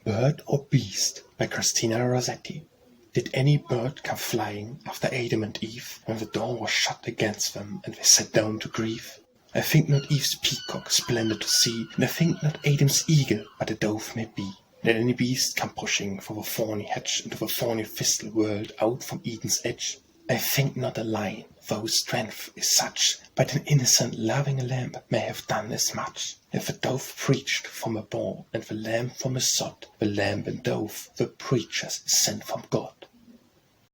Bird or Beast by Christina Rossetti. Did any bird come flying after Adam and Eve, when the door was shut against them and they sat down to grieve? I think not Eve's peacock splendid to see, and I think not Adam's eagle, but a dove may be. Did any beast come pushing from the thorny hedge into the thorny thistly world out from Eden's edge? I think not a lion, though his strength is such, but an innocent loving lamb may have done as much. If the dove preached from a bough and the lamb from a sod, the lamb and dove, the preachers sent from God.